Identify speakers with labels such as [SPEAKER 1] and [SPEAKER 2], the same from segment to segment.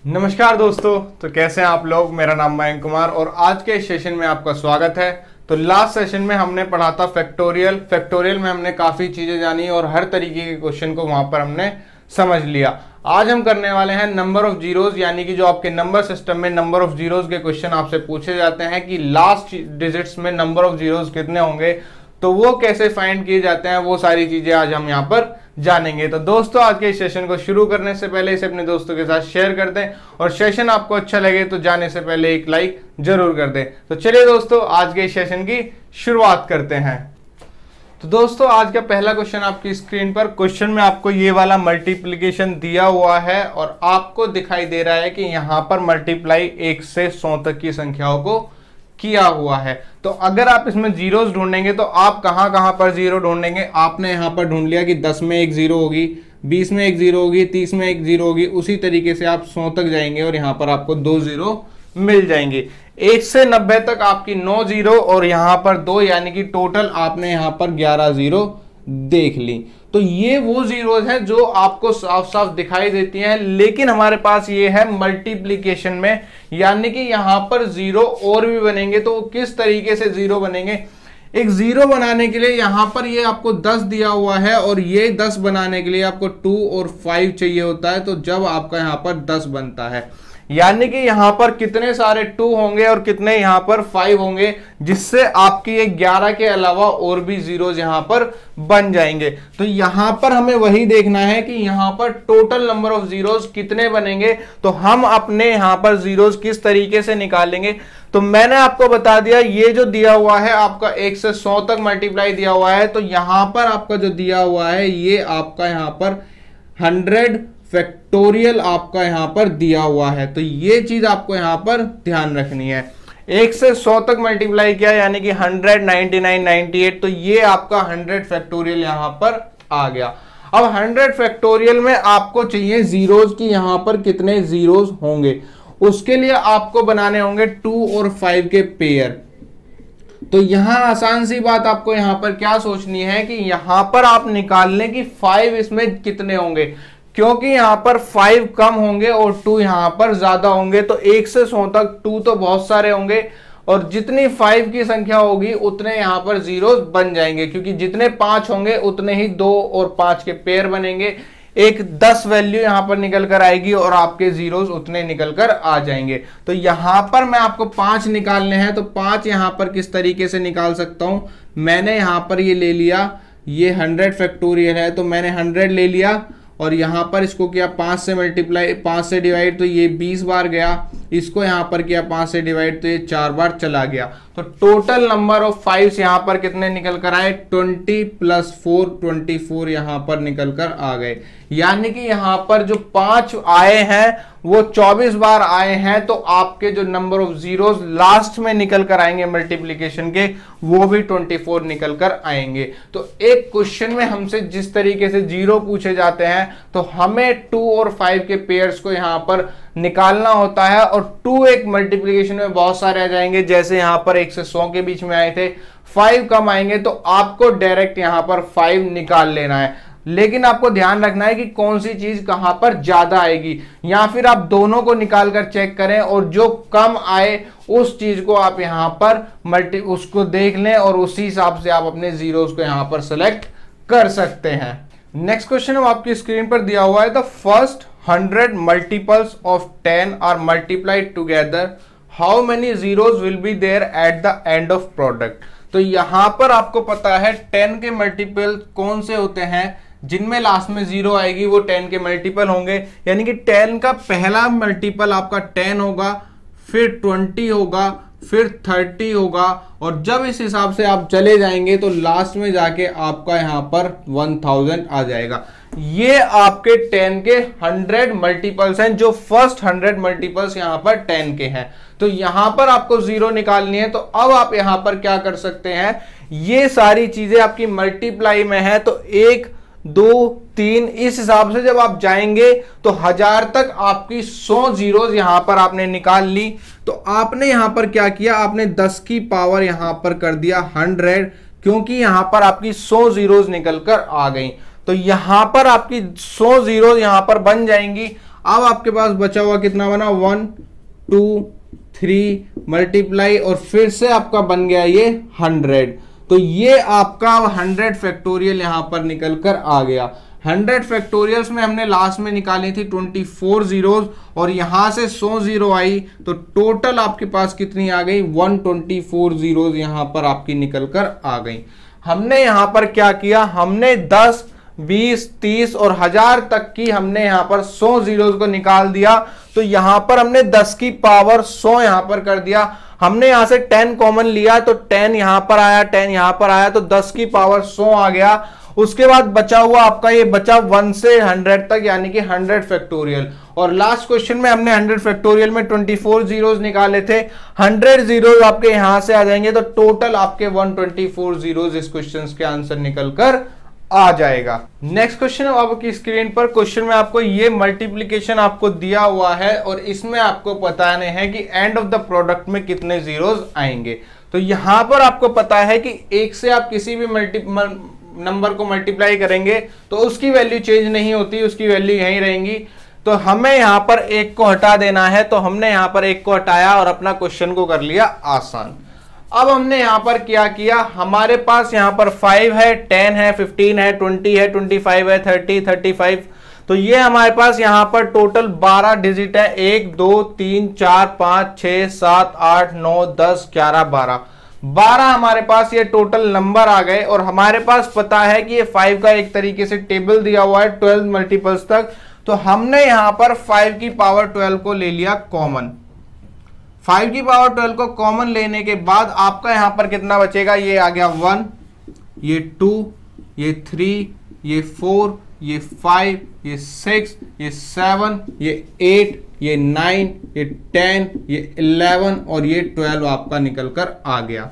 [SPEAKER 1] नमस्कार दोस्तों, तो कैसे हैं आप लोग। मेरा नाम मयंक कुमार और आज के सेशन में आपका स्वागत है। तो लास्ट सेशन में हमने पढ़ा था फैक्टोरियल में हमने काफ़ी चीज़ें जानी और हर तरीके के क्वेश्चन को वहाँ पर हमने समझ लिया। आज हम करने वाले हैं नंबर ऑफ जीरोज, यानी कि जो आपके नंबर सिस्टम में नंबर ऑफ जीरोज के क्वेश्चन आपसे पूछे जाते हैं कि लास्ट डिजिट्स में नंबर ऑफ जीरोज कितने होंगे, तो वो कैसे फाइंड किए जाते हैं, वो सारी चीजें आज हम यहाँ पर जानेंगे। तो दोस्तों, आज के सेशन को शुरू करने से पहले इसे अपने दोस्तों के साथ शेयर कर दें और सेशन आपको अच्छा लगे तो जाने से पहले एक लाइक जरूर कर दें। तो चलिए दोस्तों, आज के सेशन की शुरुआत करते हैं। तो दोस्तों, आज का पहला क्वेश्चन आपकी स्क्रीन पर, क्वेश्चन में आपको ये वाला मल्टीप्लिकेशन दिया हुआ है और आपको दिखाई दे रहा है कि यहाँ पर मल्टीप्लाई 1 से 100 तक की संख्याओं को किया हुआ है। तो अगर आप इसमें जीरोस ढूंढेंगे तो आप कहां पर जीरो ढूंढेंगे। आपने यहां पर ढूंढ लिया कि 10 में एक जीरो होगी, 20 में एक जीरो होगी, 30 में एक जीरो होगी। उसी तरीके से आप 100 तक जाएंगे और यहां पर आपको 2 जीरो मिल जाएंगे। 1 से 90 तक आपकी 9 जीरो और यहां पर 2, यानी कि टोटल आपने यहां पर 11 जीरो देख ली। तो ये वो जीरोज हैं जो आपको साफ साफ दिखाई देती हैं, लेकिन हमारे पास ये है मल्टीप्लिकेशन में, यानी कि यहां पर जीरो और भी बनेंगे। तो किस तरीके से जीरो बनेंगे, एक जीरो बनाने के लिए यहां पर ये आपको 10 दिया हुआ है और ये 10 बनाने के लिए आपको 2 और 5 चाहिए होता है। तो जब आपका यहां पर 10 बनता है, यानी कि यहां पर कितने सारे 2 होंगे और कितने यहां पर 5 होंगे, जिससे आपकी ये 11 के अलावा और भी जीरोज यहां पर बन जाएंगे। तो यहां पर हमें वही देखना है कि यहां पर टोटल नंबर ऑफ जीरोज कितने बनेंगे। तो हम अपने यहां पर जीरोज किस तरीके से निकालेंगे, तो मैंने आपको बता दिया, ये जो दिया हुआ है आपका 1 से 100 तक मल्टीप्लाई दिया हुआ है। तो यहां पर आपका जो दिया हुआ है ये आपका यहां पर 100 फैक्टोरियल आपका यहां पर दिया हुआ है। तो ये चीज आपको यहां पर ध्यान रखनी है। 1 से 100 तक मल्टीप्लाई किया, यानी कि 100, 99, 98, तो ये आपका 100 फैक्टोरियल यहां पर आ गया। अब 100 फैक्टोरियल में आपको चाहिए जीरोज की, यहां पर कितने जीरोज होंगे। उसके लिए आपको बनाने होंगे 2 और 5 के पेयर। तो यहां आसान सी बात आपको यहां पर क्या सोचनी है कि यहां पर आप निकाल लें कि 5 इसमें कितने होंगे, क्योंकि यहां पर 5 कम होंगे और 2 यहां पर ज्यादा होंगे। तो 1 से 100 तक 2 तो बहुत सारे होंगे और जितनी 5 की संख्या होगी उतने यहां पर जीरोस बन जाएंगे, क्योंकि जितने 5 होंगे उतने ही 2 और 5 के पेयर बनेंगे। एक 10 वैल्यू यहां पर निकल कर आएगी और आपके जीरोस उतने निकल कर आ जाएंगे। तो यहां पर मैं आपको 5 निकालने हैं, तो 5 यहां पर किस तरीके से निकाल सकता हूं। मैंने यहां पर ये ले लिया, ये 100 फैक्टोरियल है, तो मैंने 100 ले लिया और यहां पर इसको किया 5 से मल्टीप्लाई, 5 से डिवाइड, तो ये 20 बार गया। इसको यहां पर किया 5 से डिवाइड, तो ये 4 बार चला गया। तो टोटल नंबर ऑफ 5 यहां पर कितने निकल कर आए, 20 + 4, 24 यहां पर निकल कर आ गए। यानी कि यहां पर जो 5 आए हैं वो 24 बार आए हैं। तो आपके जो नंबर ऑफ जीरोस लास्ट में निकल कर आएंगे मल्टीप्लिकेशन के, वो भी 24 निकल कर आएंगे। तो एक क्वेश्चन में हमसे जिस तरीके से जीरो पूछे जाते हैं, तो हमें 2 और 5 के पेयर्स को यहां पर निकालना होता है और 2 एक मल्टीप्लिकेशन में बहुत सारे आ जाएंगे, जैसे यहां पर 1 से 100 के बीच में आए थे। 5 कम आएंगे तो आपको डायरेक्ट यहां पर 5 निकाल लेना है, लेकिन आपको ध्यान रखना है कि कौन सी चीज कहां पर ज्यादा आएगी, या फिर आप दोनों को निकाल कर चेक करें और जो कम आए उस चीज को आप यहां पर उसको देख लें और उसी हिसाब से आप अपने जीरोस को यहां पर सेलेक्ट कर सकते हैं। नेक्स्ट क्वेश्चन आपकी स्क्रीन पर दिया हुआ है, the first 100 multiples of 10 are multiplied together, how many zeros will be there at the end of product. तो यहां पर आपको पता है 10 के मल्टीपल कौन से होते हैं, जिनमें लास्ट में जीरो आएगी वो 10 के मल्टीपल होंगे। यानी कि 10 का पहला मल्टीपल आपका 10 होगा, फिर 20 होगा, फिर 30 होगा, और जब इस हिसाब से आप चले जाएंगे तो लास्ट में जाके आपका यहां पर 1000 आ जाएगा। ये आपके 10 के 100 मल्टीपल्स हैं, जो फर्स्ट 100 मल्टीपल्स यहां पर 10 के हैं। तो यहां पर आपको जीरो निकालनी है। तो अब आप यहां पर क्या कर सकते हैं, ये सारी चीजें आपकी मल्टीप्लाई में है, तो 1, 2, 3 इस हिसाब से जब आप जाएंगे तो 1000 तक आपकी 100 जीरोज यहां पर आपने निकाल ली। तो आपने यहां पर क्या किया, आपने 10 की पावर यहां पर कर दिया 100, क्योंकि यहां पर आपकी 100 जीरोज निकल कर आ गई। तो यहां पर आपकी 100 जीरो यहां पर बन जाएंगी। अब आपके पास बचा हुआ कितना बना 1 2 3 मल्टीप्लाई और फिर से आपका बन गया ये 100। तो ये आपका 100 फैक्टोरियल यहां पर निकल कर आ गया। 100 फैक्टोरियल्स में हमने लास्ट में निकाली थी 24 जीरोज और यहां से 100 जीरो आई, तो टोटल आपके पास कितनी आ गई 124 जीरोज यहां पर आपकी निकल कर आ गई। हमने यहां पर क्या किया, हमने 10 20 30 और 1000 तक की हमने यहां पर 100 जीरोज को निकाल दिया। तो यहां पर हमने 10 की पावर 100 यहां पर कर दिया। हमने यहां से 10 कॉमन लिया तो 10 यहां पर आया, 10 यहां पर आया, तो 10 की पावर 100 आ गया। उसके बाद बचा हुआ आपका ये बचा 1 से 100 तक, यानी कि 100 फैक्टोरियल। और लास्ट क्वेश्चन में हमने 100 फैक्टोरियल में 24 जीरोज निकाले थे। 100 जीरोज आपके यहां से आ जाएंगे तो टोटल आपके 124 जीरोज इस क्वेश्चन के आंसर निकल कर आ जाएगा। नेक्स्ट क्वेश्चन आपकी स्क्रीन पर, क्वेश्चन में आपको ये मल्टीप्लिकेशन आपको दिया हुआ है और इसमें आपको बताने हैं कि एंड ऑफ द प्रोडक्ट में कितने जीरोज आएंगे। तो यहां पर आपको पता है कि एक से आप किसी भी नंबर को मल्टीप्लाई करेंगे तो उसकी वैल्यू चेंज नहीं होती, उसकी वैल्यू यहीं रहेंगी। तो हमें यहां पर एक को हटा देना है, तो हमने यहां पर एक को हटाया और अपना क्वेश्चन को कर लिया आसान। अब हमने यहां पर क्या किया, हमारे पास यहां पर 5 है, 10 है, 15 है, 20 है, 25 है, 30 35। तो ये हमारे पास यहां पर टोटल 12 डिजिट है, 1 2 3 4 5 6 7 8 9 10 11 12 हमारे पास ये टोटल नंबर आ गए। और हमारे पास पता है कि ये 5 का एक तरीके से टेबल दिया हुआ है 12 मल्टीपल्स तक। तो हमने यहां पर 5 की पावर 12 को ले लिया कॉमन। 5 की पावर 12 को कॉमन लेने के बाद आपका यहां पर कितना बचेगा, ये आ गया 1, ये 2, ये 3, ये 4, ये 5, ये 6, ये 7, ये 8, ये 9, ये 10, ये 11 और ये 12 आपका निकल कर आ गया।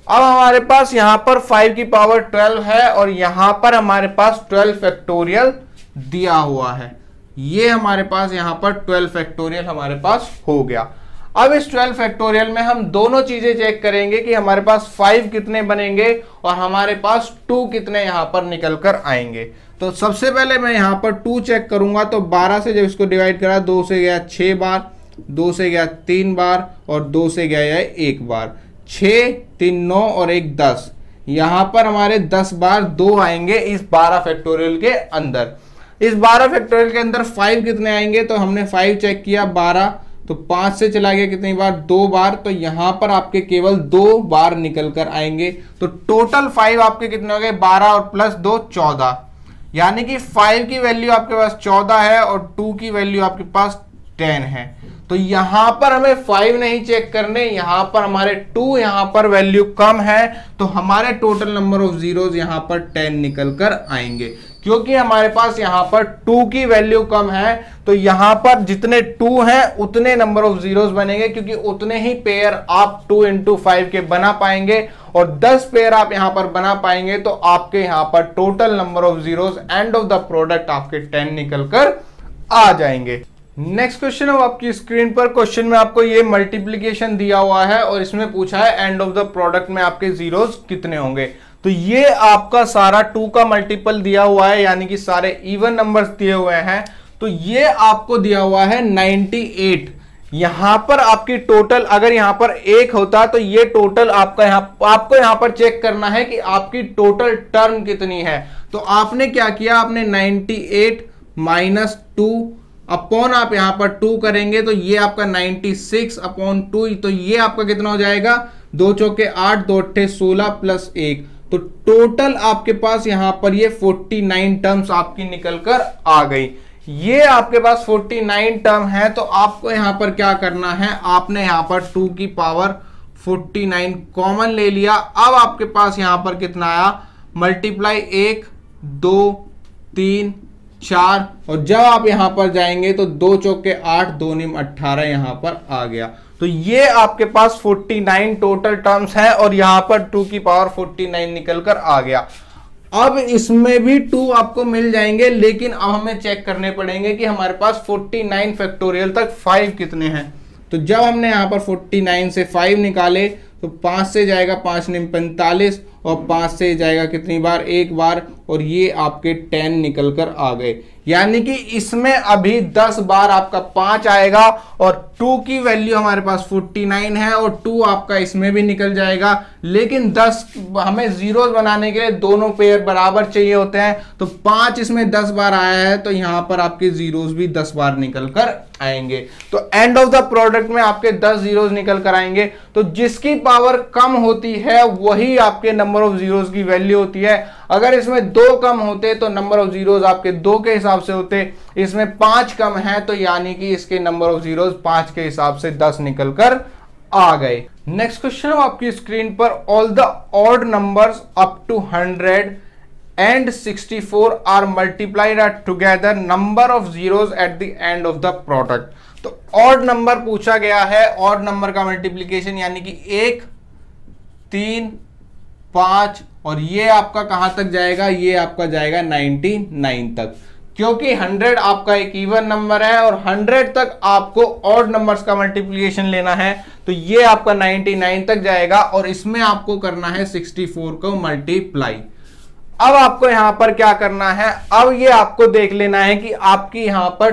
[SPEAKER 1] अब हमारे पास यहां पर 5 की पावर 12 है और यहां पर हमारे पास 12 फैक्टोरियल दिया हुआ है। ये हमारे पास यहां पर 12 फैक्टोरियल हमारे पास हो गया। अब इस 12 फैक्टोरियल में हम दोनों चीजें चेक करेंगे कि हमारे पास 5 कितने बनेंगे और हमारे पास 2 कितने यहां पर निकल कर आएंगे। तो सबसे पहले मैं यहां पर 2 चेक करूंगा, तो 12 से जब इसको डिवाइड करा, 2 से गया 6 बार, 2 से गया 3 बार और 2 से गया 1 बार। 6 3 9 और 1 10, यहां पर हमारे 10 बार 2 आएंगे इस 12 फैक्टोरियल के अंदर। इस 12 फैक्टोरियल के अंदर 5 कितने आएंगे, तो हमने 5 चेक किया 12, तो 5 से चला गया कितनी बार, 2 बार। तो यहां पर आपके केवल 2 बार निकल कर आएंगे। तो टोटल 5 आपके कितने हो गए, 12 और प्लस 2 14, यानी कि 5 की वैल्यू आपके पास 14 है और 2 की वैल्यू आपके पास 10 है। तो यहां पर हमें 5 नहीं चेक करने, यहां पर हमारे 2 यहां पर वैल्यू कम है, तो हमारे टोटल नंबर ऑफ जीरोज यहां पर 10 निकल कर आएंगे। क्योंकि हमारे पास यहां पर 2 की वैल्यू कम है, तो यहां पर जितने 2 हैं उतने नंबर ऑफ जीरोज बनेंगे, क्योंकि उतने ही पेयर आप 2 into 5 के बना पाएंगे और 10 पेयर आप यहां पर बना पाएंगे। तो आपके यहां पर total number of zeros end of the product आपके 10 निकल कर आ जाएंगे। नेक्स्ट क्वेश्चन है आपकी स्क्रीन पर। क्वेश्चन में आपको ये मल्टीप्लीकेशन दिया हुआ है और इसमें पूछा है एंड ऑफ द प्रोडक्ट में आपके जीरोज कितने होंगे। तो ये आपका सारा 2 का मल्टीपल दिया हुआ है, यानी कि सारे इवन नंबर्स दिए हुए हैं। तो ये आपको दिया हुआ है 98। यहां पर आपकी टोटल अगर यहां पर 1 होता तो ये टोटल आपका आपको यहां पर चेक करना है कि आपकी टोटल टर्म कितनी है। तो आपने क्या किया, आपने 98 माइनस 2 अपॉन आप यहां पर 2 करेंगे तो ये आपका 96 अपॉन 2, तो ये आपका कितना हो जाएगा, 2 चौके 8, 2 अट्ठे 16 प्लस 1। तो टोटल आपके पास यहां पर ये 49 टर्म्स आपकी निकलकर आ गई। ये आपके पास 49 टर्म है, तो आपको यहां पर क्या करना है, आपने यहां पर 2 की पावर 49 कॉमन ले लिया। अब आपके पास यहां पर कितना आया, मल्टीप्लाई 1 2 3 4, और जब आप यहां पर जाएंगे तो 2 चौके 8, 2 निम 18 यहां पर आ गया। तो ये आपके पास 49 टोटल टर्म्स है और यहां पर 2 की पावर 49 निकलकर आ गया। अब इसमें भी 2 आपको मिल जाएंगे, लेकिन अब हमें चेक करने पड़ेंगे कि हमारे पास 49 फैक्टोरियल तक 5 कितने हैं। तो जब हमने यहां पर 49 से 5 निकाले तो 5 से जाएगा 5 निम 45 और 5 से जाएगा कितनी बार, 1 बार, और ये आपके 10 निकल कर आ गए। यानी कि इसमें अभी 10 बार आपका 5 आएगा और 2 की वैल्यू हमारे पास 49 है और 2 आपका इसमें भी निकल जाएगा। लेकिन 10 हमें जीरोस बनाने के लिए दोनों पेयर बराबर चाहिए होते हैं, तो 5 इसमें 10 बार आया है तो यहां पर आपके जीरोस भी 10 बार निकल कर आएंगे। तो एंड ऑफ द प्रोडक्ट में आपके 10 जीरोस निकल कर आएंगे। तो जिसकी पावर कम होती है वही आपके नंबर ऑफ जीरोस की वैल्यू होती है। अगर इसमें 2 कम होते तो नंबर ऑफ जीरोस आपके 2 के हिसाब से होते, इसमें 5 कम है तो यानी कि इसके नंबर ऑफ जीरोस 5 के हिसाब से 10 निकल कर आ गए। नेक्स्ट क्वेश्चन आपकी स्क्रीन पर, all the odd numbers up to 100 and 64 are multiplied together, number of zeros at the end of the product। तो ऑड नंबर पूछा गया है, ऑड नंबर का मल्टीप्लीकेशन यानी कि 1 3 5 और ये आपका कहां तक जाएगा, ये आपका जाएगा 99 तक, क्योंकि 100 आपका एक इवन नंबर है और 100 तक आपको ऑड नंबर्स का मल्टीप्लीकेशन लेना है। तो ये आपका 99 तक जाएगा और इसमें आपको करना है 64 को मल्टीप्लाई। अब आपको यहां पर क्या करना है, अब ये आपको देख लेना है कि आपकी यहां पर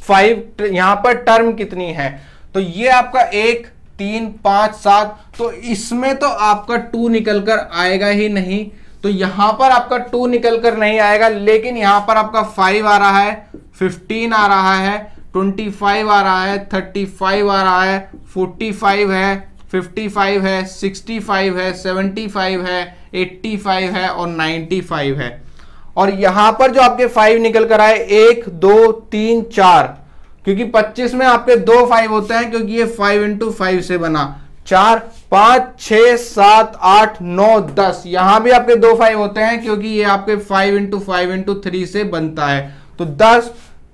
[SPEAKER 1] 5 यहां पर टर्म कितनी है। तो ये आपका 1 3 5 7, तो इसमें तो आपका 2 निकल कर आएगा ही नहीं, तो यहां पर आपका 2 निकल कर नहीं आएगा, लेकिन यहां पर आपका 5 आ रहा है, 15 आ रहा है, 25 आ रहा है, 35 आ रहा है, 45 है, 55 है, 65 है, 75 है, 85 है और 95 है। और यहां पर जो आपके 5 निकल कर आए 1 2 3 4, क्योंकि 25 में आपके 2 5 होते हैं, क्योंकि ये 5 इंटू 5 से बना, 4 5 6 7 8 9 10, यहां भी आपके 2 5 होते हैं, क्योंकि ये आपके 5 इंटू 5 इंटू 3 से बनता है। तो 10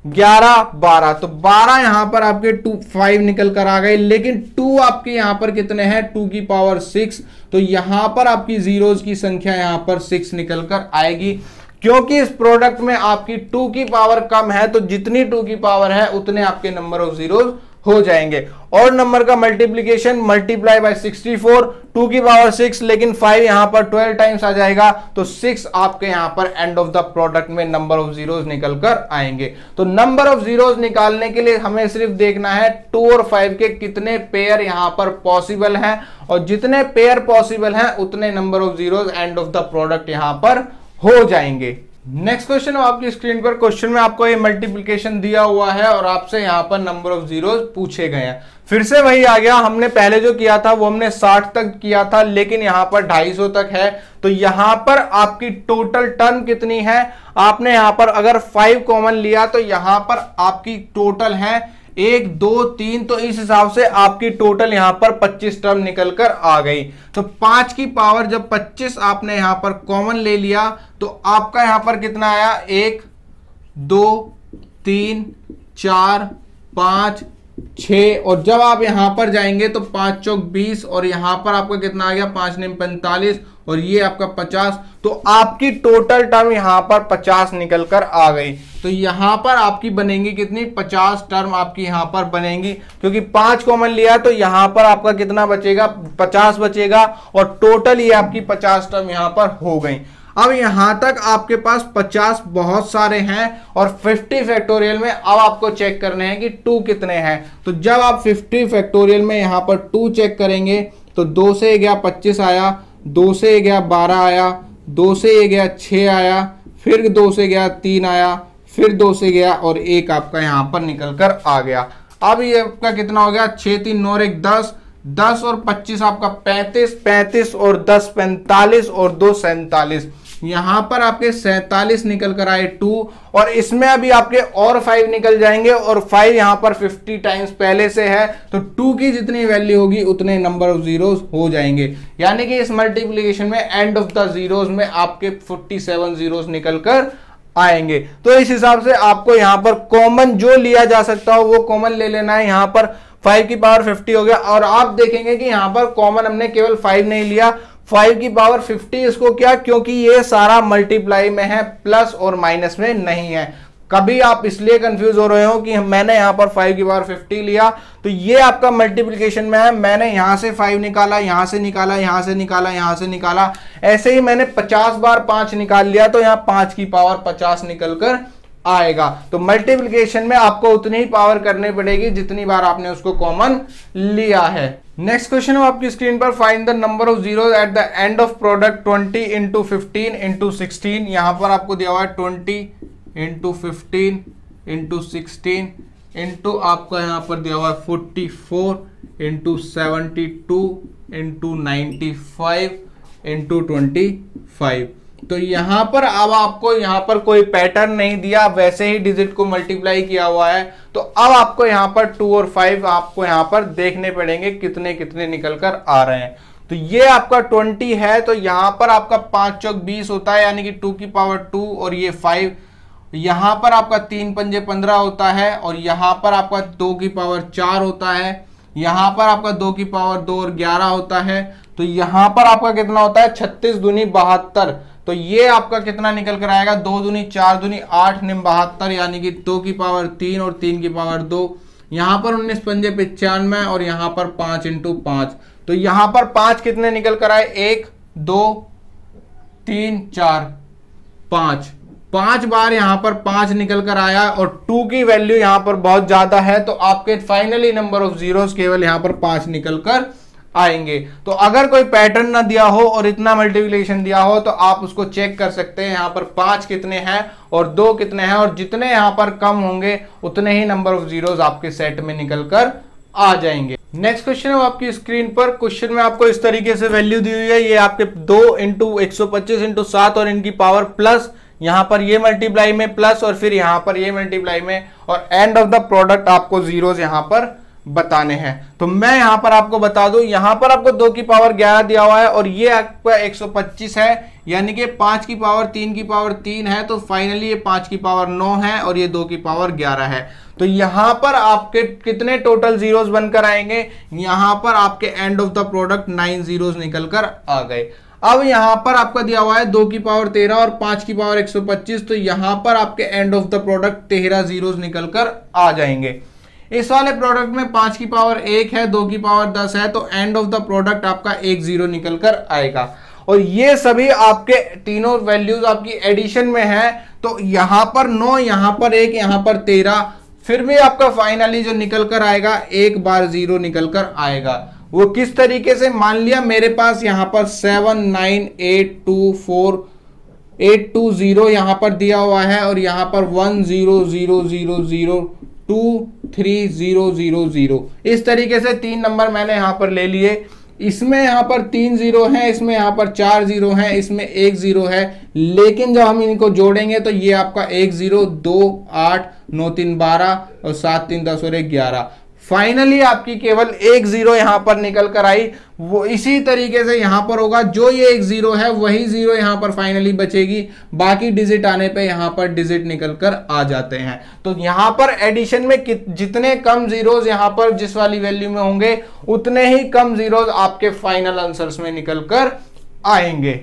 [SPEAKER 1] 11 12, तो 12 यहां पर आपके 5 निकल कर आ गए, लेकिन 2 आपके यहां पर कितने हैं, 2 की पावर 6, तो यहां पर आपकी जीरोस की संख्या यहां पर 6 निकल कर आएगी, क्योंकि इस प्रोडक्ट में आपकी 2 की पावर कम है, तो जितनी 2 की पावर है उतने आपके नंबर ऑफ जीरोस हो जाएंगे। और नंबर का मल्टीप्लीकेशन मल्टीप्लाई बाय 64, 2 की पावर 6, लेकिन 5 यहां पर 12 टाइम्स आ जाएगा, तो 6 आपके यहां पर एंड ऑफ द प्रोडक्ट में नंबर ऑफ जीरोस निकल कर आएंगे। तो नंबर ऑफ जीरोस निकालने के लिए हमें सिर्फ देखना है 2 और 5 के कितने पेयर यहां पर पॉसिबल हैं, और जितने पेयर पॉसिबल हैं उतने number of zeros end of the product यहां पर हो जाएंगे। नेक्स्ट क्वेश्चन आपकी स्क्रीन पर, क्वेश्चन में आपको ये मल्टीप्लिकेशन दिया हुआ है और आपसे यहां पर नंबर ऑफ जीरोस पूछे गए हैं। फिर से वही आ गया, हमने पहले जो किया था वो हमने 60 तक किया था, लेकिन यहां पर 250 तक है। तो यहां पर आपकी टोटल टर्म कितनी है, आपने यहां पर अगर 5 कॉमन लिया तो यहां पर आपकी टोटल है 1 2 3, तो इस हिसाब से आपकी टोटल यहां पर 25 टर्म निकल कर आ गई। तो 5 की पावर जब 25 आपने यहां पर कॉमन ले लिया तो आपका यहां पर कितना आया, 1 2 3 4 5 6, और जब आप यहां पर जाएंगे तो 5 चौक 20 और यहां पर आपका कितना आ गया, 5 9 45 और ये आपका 50, तो आपकी टोटल टर्म यहां पर 50 निकल कर आ गई। तो यहां पर आपकी बनेंगी कितनी, 50 टर्म आपकी यहां पर बनेंगी, क्योंकि 5 कॉमन लिया तो यहां पर आपका कितना बचेगा, 50 बचेगा, और टोटल ये आपकी 50 टर्म यहां पर हो गई। अब यहां तक आपके पास 50 बहुत सारे हैं और 50 फैक्टोरियल में अब आपको चेक करने हैं कि 2 कितने हैं। तो जब आप 50 फैक्टोरियल में यहां पर 2 चेक करेंगे तो 2 से गया 25 आया, 2 से गया 12 आया, 2 से गया 6 आया, फिर 2 से गया 3 आया, फिर 2 से गया और 1 आपका यहां पर निकल कर आ गया। अब ये आपका कितना हो गया, 6 3 9 1 10, 10 और 25 आपका 35, 35 और 10 45 और 2 47, यहां पर आपके 47 निकल कर आए 2, और इसमें अभी आपके और 5 निकल जाएंगे, और 5 यहां पर 50 टाइम्स पहले से है, तो 2 की जितनी वैल्यू होगी उतने नंबर ऑफ जीरोस हो जाएंगे। यानी कि इस मल्टीप्लिकेशन में एंड ऑफ द जीरोस में आपके 47 जीरोस निकल कर आएंगे। तो इस हिसाब से आपको यहां पर कॉमन जो लिया जा सकता हो वो कॉमन ले लेना है। यहां पर 5 की पावर 50 हो गया, और आप देखेंगे कि यहां पर कॉमन हमने केवल 5 नहीं लिया, 5 की पावर 50, इसको क्या, क्योंकि ये सारा मल्टीप्लाई में है, प्लस और माइनस में नहीं है। कभी आप इसलिए कंफ्यूज हो रहे हो कि मैंने यहां पर 5 की पावर 50 लिया, तो ये आपका मल्टीप्लिकेशन में है, मैंने यहां से 5 निकाला, यहां से निकाला, यहां से निकाला, यहां से निकाला, ऐसे ही मैंने 50 बार 5 निकाल लिया, तो यहां 5 की पावर 50 निकल कर आएगा। तो मल्टीप्लिकेशन में आपको उतनी ही पावर करनी पड़ेगी जितनी बार आपने उसको कॉमन लिया है। नेक्स्ट क्वेश्चन है आपकी स्क्रीन पर, find the number of zeros eight the end of product 20 into 15 into 16। यहां पर आपको दिया हुआ है 20 इंटू 15 इंटू 16 इंटू आपका यहां पर दिया हुआ है 44 इंटू 72 इंटू 95 इंटू 25। तो यहां पर अब आपको यहां पर कोई पैटर्न नहीं दिया, वैसे ही डिजिट को मल्टीप्लाई किया हुआ है। तो अब आपको यहां पर 2 और 5 आपको यहां पर देखने पड़ेंगे कितने कितने निकल कर आ रहे हैं। तो ये आपका 20 है, तो यहां पर आपका 5 चौक 20 होता है, यानी कि 2 की पावर 2 और ये 5। यहां पर आपका 3 पंजे 15 होता है, और यहां पर आपका 2 की पावर 4 होता है। यहां पर आपका 2 की पावर 2 और 11 होता है। तो यहां पर आपका कितना होता है, 36 दूनी 72। तो ये आपका कितना निकल कर आएगा, 2 दूनी 4 दूनी 8 निम 72, यानी कि 2 की पावर 3 और 3 की पावर 2। यहां पर 19 पंजे 95 और यहां पर 5 इंटू 5। तो यहां पर 5 कितने निकल कर आए, 1 2 3 4 5 बार यहां पर 5 निकल कर आया, और 2 की वैल्यू यहां पर बहुत ज्यादा है, तो आपके फाइनली नंबर ऑफ जीरोस केवल यहां पर 5 निकल कर आएंगे। तो अगर कोई पैटर्न ना दिया हो और इतना मल्टीप्लिकेशन दिया हो तो आप उसको चेक कर सकते हैं, यहां पर 5 कितने हैं और 2 कितने हैं, और जितने यहां पर कम होंगे उतने ही नंबर ऑफ जीरोस आपके सेट में निकल कर आ जाएंगे। नेक्स्ट क्वेश्चन है आपकी स्क्रीन पर। क्वेश्चन में आपको इस तरीके से वैल्यू दी हुई है, ये आपके 2 इंटू 125 इंटू 7 और इनकी पावर प्लस, यहां पर ये मल्टीप्लाई में प्लस, और फिर यहां पर ये मल्टीप्लाई में, और एंड ऑफ द प्रोडक्ट आपको जीरोस यहां पर बताने हैं। तो मैं यहां पर आपको बता दूं, यहां पर आपको 2 की पावर 11 दिया हुआ है, और ये आपका 125 है, यानी कि 5 की पावर 3 की पावर 3 है। तो फाइनली ये 5 की पावर 9 है और ये 2 की पावर 11 है। तो यहां पर आपके कितने टोटल जीरोस बनकर आएंगे, यहां पर आपके end of the product 9 zeros निकल कर आ गए। अब यहां पर आपका दिया हुआ है 2 की पावर 13 और 5 की पावर 125, तो यहां पर आपके end of the product 13 zeros निकल कर आ जाएंगे। इस वाले प्रोडक्ट में 5 की पावर 1 है, 2 की पावर 10 है, तो एंड ऑफ द प्रोडक्ट आपका 1 जीरो निकल कर आएगा। और ये सभी आपके तीनों वैल्यूज आपकी एडिशन में है, तो यहां पर 9, यहां पर 1, यहां पर 13, फिर भी आपका फाइनली जो निकल कर आएगा 1 बार जीरो निकल कर आएगा। वो किस तरीके से, मान लिया मेरे पास यहां पर 7 9 8 2 4 8 2 0 यहां पर दिया हुआ है, और यहां पर 1 0 0 0 0 2 3 0 0 0, इस तरीके से 3 नंबर मैंने यहां पर ले लिए। इसमें यहां पर 3 जीरो है, इसमें यहां पर 4 जीरो है, इसमें 1 जीरो है, लेकिन जब हम इनको जोड़ेंगे तो ये आपका 1 0 2 8 9 3 12 और 7 3 10 और 1 11। फाइनली आपकी केवल 1 जीरो यहां पर निकल कर आई। वो इसी तरीके से यहां पर होगा, जो ये 1 जीरो है वही जीरो यहां पर फाइनली बचेगी, बाकी डिजिट आने पे यहां पर डिजिट निकल कर आ जाते हैं। तो यहां पर एडिशन में जितने कम जीरोस यहां पर जिस वाली वैल्यू में होंगे उतने ही कम जीरोस आपके फाइनल आंसर्स में निकल कर आएंगे।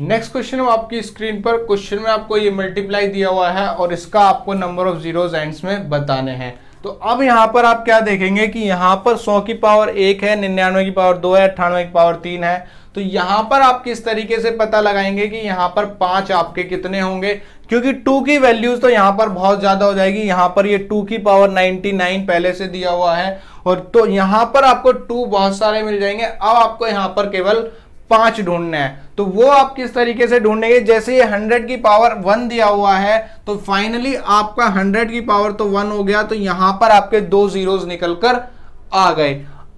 [SPEAKER 1] नेक्स्ट क्वेश्चन है आपकी स्क्रीन पर। क्वेश्चन में आपको ये मल्टीप्लाई दिया हुआ है और इसका आपको नंबर ऑफ जीरोस एंड्स में बताने हैं। तो अब यहां पर आप क्या देखेंगे कि यहां पर 100 की पावर 1 है, 99 की पावर 2 है, 98 की पावर 3 है। तो यहां पर आप किस तरीके से पता लगाएंगे कि यहां पर 5 आपके कितने होंगे, क्योंकि 2 की वैल्यूज तो यहां पर बहुत ज्यादा हो जाएगी। यहां पर ये 2 की पावर 99 पहले से दिया हुआ है, और तो यहां पर आपको 2 बहुत सारे मिल जाएंगे। अब आपको यहां पर केवल 5 ढूंढने हैं। तो वो आप किस तरीके से ढूंढेंगे, जैसे ये 100 की पावर 1 दिया हुआ है, तो फाइनली आपका 100 की पावर तो 1 हो गया, तो यहां पर आपके 2 जीरोस निकल कर आ गए।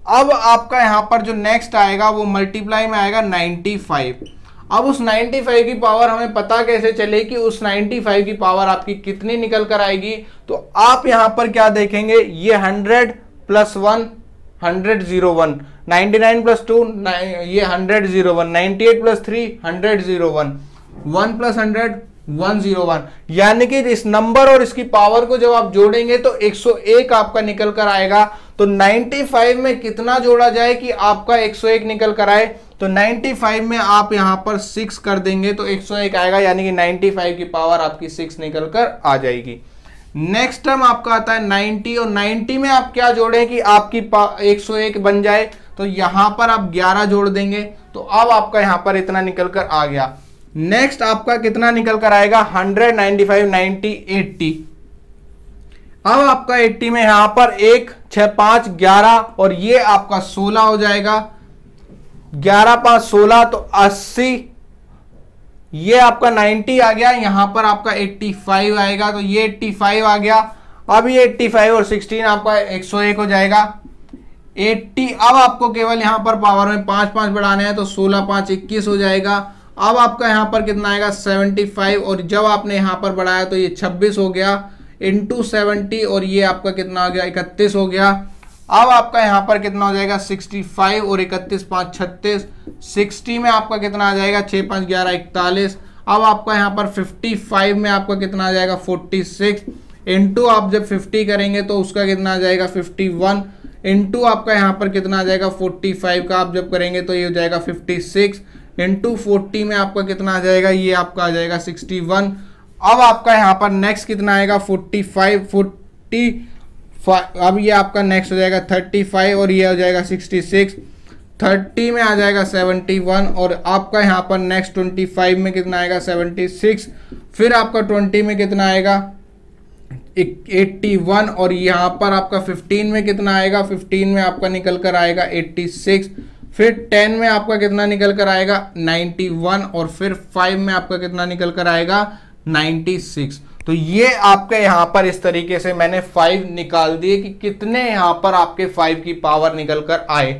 [SPEAKER 1] अब आपका यहां पर जो नेक्स्ट आएगा वो मल्टीप्लाई में आएगा 95। अब उस 95 की पावर हमें पता कैसे चले कि उस 95 की पावर आपकी कितनी निकल कर आएगी। तो आप यहां पर क्या देखेंगे, ये 100 प्लस 1 100 0 1, 99 प्लस 2 ये 100 0 1, 98 प्लस 3 100 0 1, 1 प्लस 100 101, यानी कि इस नंबर और इसकी पावर को जब आप जोड़ेंगे तो 101 आपका निकल कर आएगा। तो 95 में कितना जोड़ा जाए कि आपका 101 निकल कर आए, तो 95 में आप यहां पर 6 कर देंगे तो 101 आएगा, यानी कि 95 की पावर आपकी 6 निकल कर आ जाएगी। नेक्स्ट टर्म आपका आता है 90, और 90 में आप क्या जोड़ें कि आपकी 101 बन जाए, तो यहां पर आप 11 जोड़ देंगे, तो अब आपका यहां पर इतना निकल कर आ गया। नेक्स्ट आपका कितना निकल कर आएगा, 100 95 90 80, अब आपका 80 में यहां पर 1 6 5 11 और ये आपका 16 हो जाएगा, 11 5 16 तो 80, ये आपका 90 आ गया, यहां पर आपका 85 आएगा, तो ये 85 आ गया। अब ये 85 और 16 आपका 101 हो जाएगा 80। अब आपको केवल यहां पर पावर में 5 5 बढ़ाने हैं, तो 16 5 21 हो जाएगा। अब आपका यहां पर कितना आएगा 75, और जब आपने यहां पर बढ़ाया तो ये 26 हो गया इंटू 70, और ये आपका कितना हो गया 31 हो गया। अब आपका यहां पर कितना हो जाएगा 65 और 31 5 36, 60 में आपका कितना आ जाएगा 6 5 11 41। अब आपका यहां पर 55 में आपका कितना आ जाएगा 46, इंटू आप जब 50 करेंगे तो उसका कितना आ जाएगा 51, इंटू आपका यहां पर कितना आ जाएगा 45 का आप जब करेंगे तो ये हो जाएगा 56, इंटू 40 में आपका कितना आ जाएगा, ये आपका आ जाएगा 61। अब आपका यहां पर नेक्स्ट कितना आएगा 45, अब ये आपका नेक्स्ट हो जाएगा 35 और ये हो जाएगा 66, 30 में आ जाएगा 71, और आपका यहां पर नेक्स्ट 25 में कितना आएगा 76, फिर आपका 20 में कितना आएगा 81, और यहां पर आपका 15 में कितना आएगा, 15 में आपका निकल कर आएगा 86, फिर 10 में आपका कितना निकल कर आएगा 91, और फिर 5 में आपका कितना निकल कर आएगा 96। तो ये आपके यहां पर इस तरीके से मैंने 5 निकाल दिए कि कितने यहां पर आपके 5 की पावर निकल कर आए।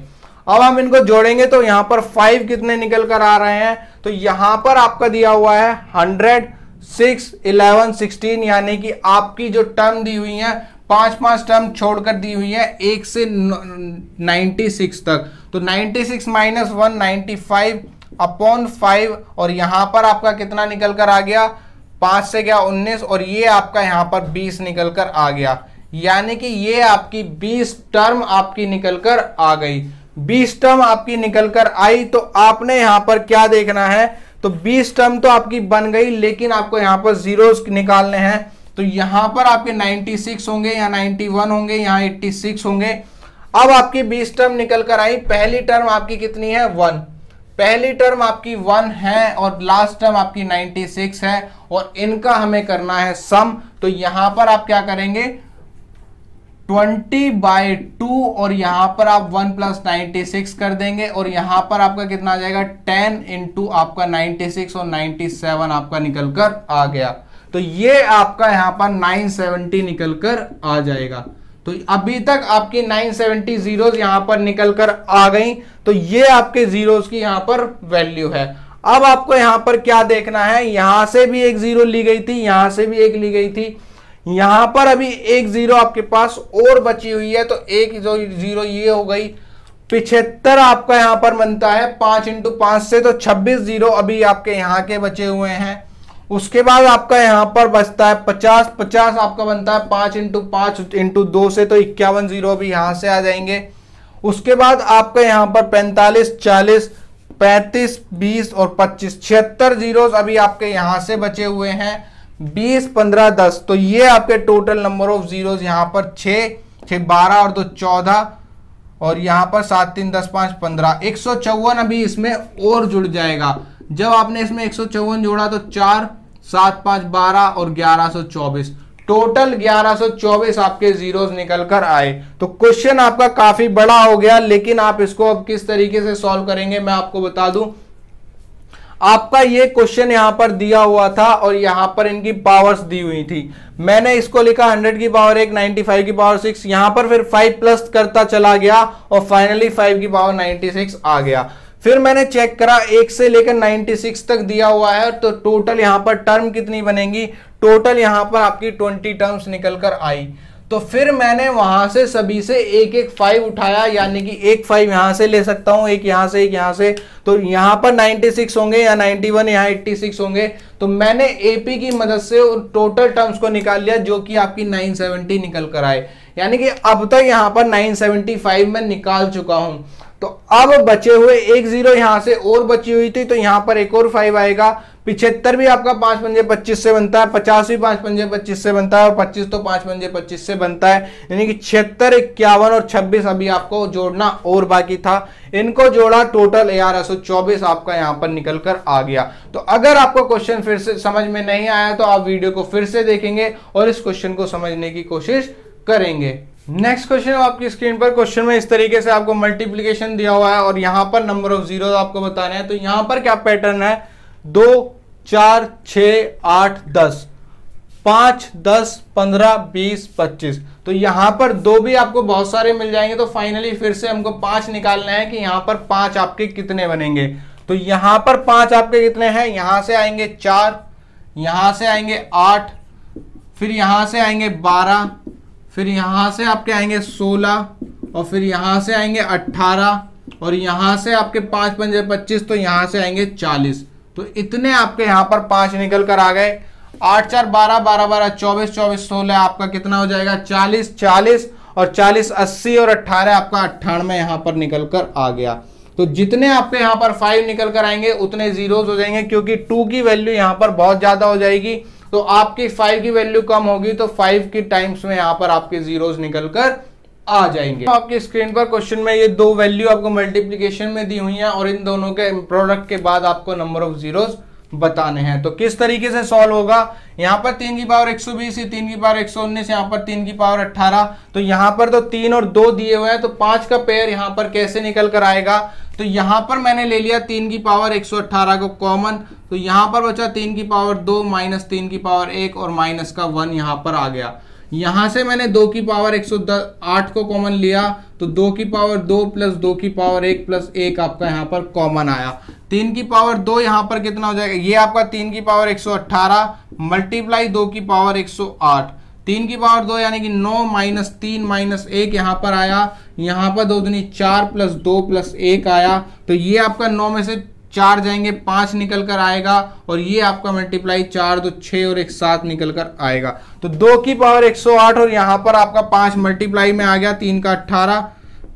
[SPEAKER 1] अब हम इनको जोड़ेंगे तो यहां पर 5 कितने निकल कर आ रहे हैं, तो यहां पर आपका दिया हुआ है 100 6 11 16, यानी कि आपकी जो टर्म दी हुई है 5 टर्म छोड़कर दी हुई है 1 से 96 तक, तो 96 माइनस 1 95 अपॉन 5, और यहां पर आपका कितना निकल कर आ गया 5 से गया 19, और ये आपका यहां पर 20 निकल कर आ गया, यानी कि ये आपकी 20 टर्म आपकी निकल कर आ गई। 20 टर्म आपकी निकल कर आई, तो आपने यहां पर क्या देखना है, तो 20 टर्म तो आपकी बन गई, लेकिन आपको यहां पर जीरोस निकालने हैं, तो यहां पर आपके 96 होंगे, यहाँ 91 होंगे, यहाँ 86 होंगे। अब आपकी 20 टर्म निकल कर आई, पहली टर्म आपकी कितनी है 1, पहली टर्म आपकी 1 है, और लास्ट टर्म आपकी 96 है, और इनका हमें करना है सम। तो यहां पर आप क्या करेंगे 20/2, और यहां पर आप 1 + 96 कर देंगे, और यहां पर आपका कितना आ जाएगा 10 इंटू आपका 96 और 97 आपका निकल कर आ गया, तो ये आपका यहां पर 970 निकल कर आ जाएगा। तो अभी तक आपकी 970 जीरोस यहां पर निकल कर आ गई, तो ये आपके जीरोस की यहां पर वैल्यू है। अब आपको यहां पर क्या देखना है, यहां से भी एक जीरो ली गई थी, यहां से भी एक ली गई थी, यहां पर अभी एक जीरो आपके पास और बची हुई है, तो एक जो जीरो ये हो गई 75 आपका यहां पर बनता है 5 × 5 से, तो 26 जीरो अभी आपके यहां के बचे हुए हैं। उसके बाद आपका यहां पर बचता है 50 आपका बनता है 5 × 5 × 2 से, तो 51 जीरो भी यहां से आ जाएंगे। उसके बाद आपका यहां पर 45 40 35 20 और 25 76 जीरोस अभी आपके यहां से बचे हुए हैं, 20 15 10, तो ये आपके टोटल नंबर ऑफ जीरोस यहां पर 6 6 12 और 2 14, और यहां पर 7 3 10 5 15 154 अभी इसमें और जुड़ जाएगा। जब आपने इसमें 154 जोड़ा तो 4 7 5 12 और 1124, टोटल 1124 आपके जीरोस निकल कर आए। तो क्वेश्चन आपका काफी बड़ा हो गया, लेकिन आप इसको अब किस तरीके से सॉल्व करेंगे मैं आपको बता दूं। आपका ये क्वेश्चन यहां पर दिया हुआ था और यहां पर इनकी पावर्स दी हुई थी, मैंने इसको लिखा 100 की पावर 1 95 की पावर 6, यहां पर फिर 5 प्लस करता चला गया और फाइनली 5 की पावर 96 आ गया। फिर मैंने चेक करा 1 से लेकर 96 तक दिया हुआ है, तो टोटल यहां पर टर्म कितनी बनेगी, टोटल यहां पर आपकी 20 टर्म्स निकल कर आई। तो फिर मैंने वहां से सभी से एक एक 5 उठाया, यानी कि एक 5 यहां से ले सकता हूं, एक यहां से एक यहां से, तो यहां पर 96 होंगे या 91, यहां 86 होंगे। तो मैंने एपी की मदद से टोटल टर्म्स को निकाल लिया, जो कि आपकी 970 निकल कर आए, यानी कि अब तक यहां पर 975 में निकाल चुका हूं। तो अब बचे हुए एक जीरो यहां से और बची हुई थी, तो यहां पर एक और 5 आएगा। 75 भी आपका 5 पंजे 25 से बनता है, 50 भी 5 पंजे 25 से बनता है, और 25 तो 5 पंजे 25 से बनता है, यानी कि 76, 51 और 26 अभी आपको जोड़ना और बाकी था। इनको जोड़ा, टोटल 1124 आपका यहां पर निकल कर आ गया। तो अगर आपको क्वेश्चन फिर से समझ में नहीं आया तो आप वीडियो को फिर से देखेंगे और इस क्वेश्चन को समझने की कोशिश करेंगे। नेक्स्ट क्वेश्चन आपकी स्क्रीन पर, क्वेश्चन में इस तरीके से आपको मल्टीप्लीकेशन दिया हुआ है और यहां पर नंबर ऑफ जीरो आपको बताने हैं। तो यहां पर क्या पैटर्न है, 2 4 6 8 10, 5 10 15 20 25। तो यहां पर 2 भी आपको बहुत सारे मिल जाएंगे। तो फाइनली फिर से हमको 5 निकालना है कि यहां पर 5 आपके कितने बनेंगे। तो यहां पर 5 आपके कितने हैं, यहां से आएंगे 4, यहां से आएंगे 8, फिर यहां से आएंगे 12, फिर यहां से आपके आएंगे 16, और फिर यहां से आएंगे 18, और यहां से आपके 5 पंजे 25, तो यहां से आएंगे 40। तो इतने आपके यहां पर 5 निकल कर आ गए। 8 4 12, 12 12 24, 24 16 आपका कितना हो जाएगा 40, 40 और 40 80, और 18 आपका 98 यहां पर निकल कर आ गया। तो जितने आपके यहां पर 5 निकल कर आएंगे उतने जीरोस हो जाएंगे, क्योंकि 2 की वैल्यू यहां पर बहुत ज्यादा हो जाएगी। तो आपकी 5 की वैल्यू कम होगी, तो 5 की टाइम्स में यहां पर आपके जीरोस निकल कर आ जाएंगे। तो आपकी स्क्रीन पर क्वेश्चन में ये 2 वैल्यू आपको मल्टीप्लीकेशन में दी हुई हैं और इन दोनों के प्रोडक्ट के बाद आपको नंबर ऑफ जीरोस बताने हैं। तो किस तरीके से सॉल्व होगा, यहां पर 3 की पावर 120, 3 की पावर 119, यहां पर 3 की पावर 18। तो यहां पर तो 3 और 2 दिए हुए हैं, तो 5 का पेयर यहां पर कैसे निकल कर आएगा। तो यहां पर मैंने ले लिया 3 की पावर 118 को कॉमन, तो यहां पर बचा 3 की पावर 2 माइनस 3 की पावर 1 और माइनस का 1 यहां पर आ गया। यहां से मैंने 2 की पावर 108 को कॉमन लिया, तो 2 की पावर 2 प्लस 2 की पावर 1 प्लस 1 आपका यहां पर कॉमन आया। 3 की पावर 2 यहां पर कितना हो जाएगा, ये आपका 3 की पावर 118 मल्टीप्लाई 2 की पावर 108, 3 की पावर 2 यानी कि 9 माइनस 3 माइनस 1 यहां पर आया। यहां पर 2 दूनी 4 प्लस 2 प्लस 1 आया। तो ये आपका 9 में से 4 जाएंगे 5 निकल कर आएगा, और ये आपका मल्टीप्लाई 4 2 6 और 1 7 निकल कर आएगा। तो 2 की पावर 108 और यहां पर आपका 5 मल्टीप्लाई में आ गया, 3 का 18,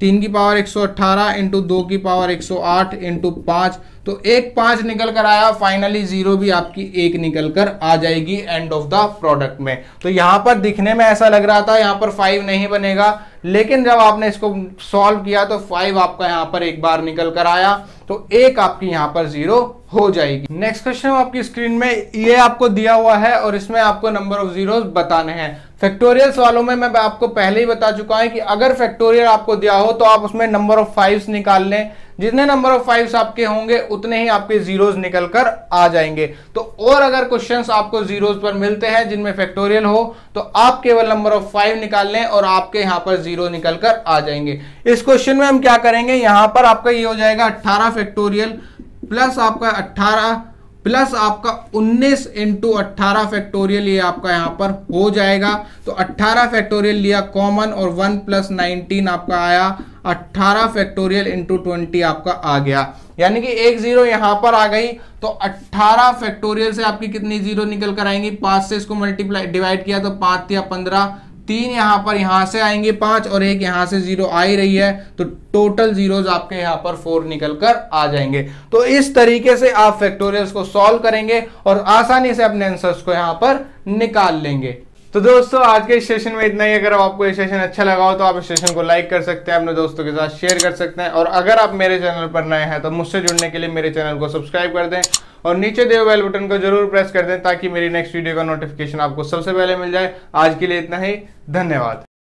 [SPEAKER 1] 3 की पावर 118 इंटू 2 की पावर 108 इंटू 5, तो एक 5 निकल कर आया। फाइनली जीरो भी आपकी 1 निकल कर आ जाएगी एंड ऑफ द प्रोडक्ट में। तो यहां पर दिखने में ऐसा लग रहा था यहां पर 5 नहीं बनेगा, लेकिन जब आपने इसको सॉल्व किया तो 5 आपका यहां पर एक बार निकल कर आया, तो 1 आपकी यहां पर जीरो हो जाएगी। नेक्स्ट क्वेश्चन आपकी स्क्रीन में ये आपको दिया हुआ है और इसमें आपको नंबर ऑफ जीरोस बताने हैं। फैक्टोरियल्स वालों में मैं आपको पहले ही बता चुका हूं कि अगर फैक्टोरियल आपको दिया हो तो आप उसमें नंबर ऑफ 5 निकाल लें। जितने नंबर ऑफ 5 आपके होंगे उतने ही आपके जीरोस निकल कर आ जाएंगे। तो और अगर क्वेश्चंस आपको जीरोस पर मिलते हैं जिनमें फैक्टोरियल हो, तो आप केवल नंबर ऑफ 5 निकाल लें और आपके यहां पर जीरो निकल कर आ जाएंगे। इस क्वेश्चन में हम क्या करेंगे, यहां पर आपका ये हो जाएगा 18 फैक्टोरियल प्लस आपका 18 प्लस आपका 19 इंटू 18 फैक्टोरियल, ये आपका यहां पर हो जाएगा। तो 18 फैक्टोरियल लिया कॉमन और 1 प्लस 19 आपका आया, 18 फैक्टोरियल इंटू 20 आपका आ गया, यानी कि एक जीरो यहां पर आ गई। तो 18 फैक्टोरियल से आपकी कितनी जीरो निकल कर आएंगी, 5 से इसको मल्टीप्लाई डिवाइड किया तो 5 या 15, 3 यहां पर यहां से आएंगे 5 और एक यहां से जीरो आ ही रही है, तो टोटल जीरोज आपके यहां पर 4 निकल कर आ जाएंगे। तो इस तरीके से आप फैक्टोरियल्स को सॉल्व करेंगे और आसानी से अपने आंसर्स को यहां पर निकाल लेंगे। तो दोस्तों आज के इस सेशन में इतना ही। अगर आपको ये सेशन अच्छा लगा हो तो आप इस सेशन को लाइक कर सकते हैं, अपने दोस्तों के साथ शेयर कर सकते हैं, और अगर आप मेरे चैनल पर नए हैं तो मुझसे जुड़ने के लिए मेरे चैनल को सब्सक्राइब कर दें और नीचे दिए बेल बटन को जरूर प्रेस कर दें ताकि मेरी नेक्स्ट वीडियो का नोटिफिकेशन आपको सबसे पहले मिल जाए। आज के लिए इतना ही, धन्यवाद।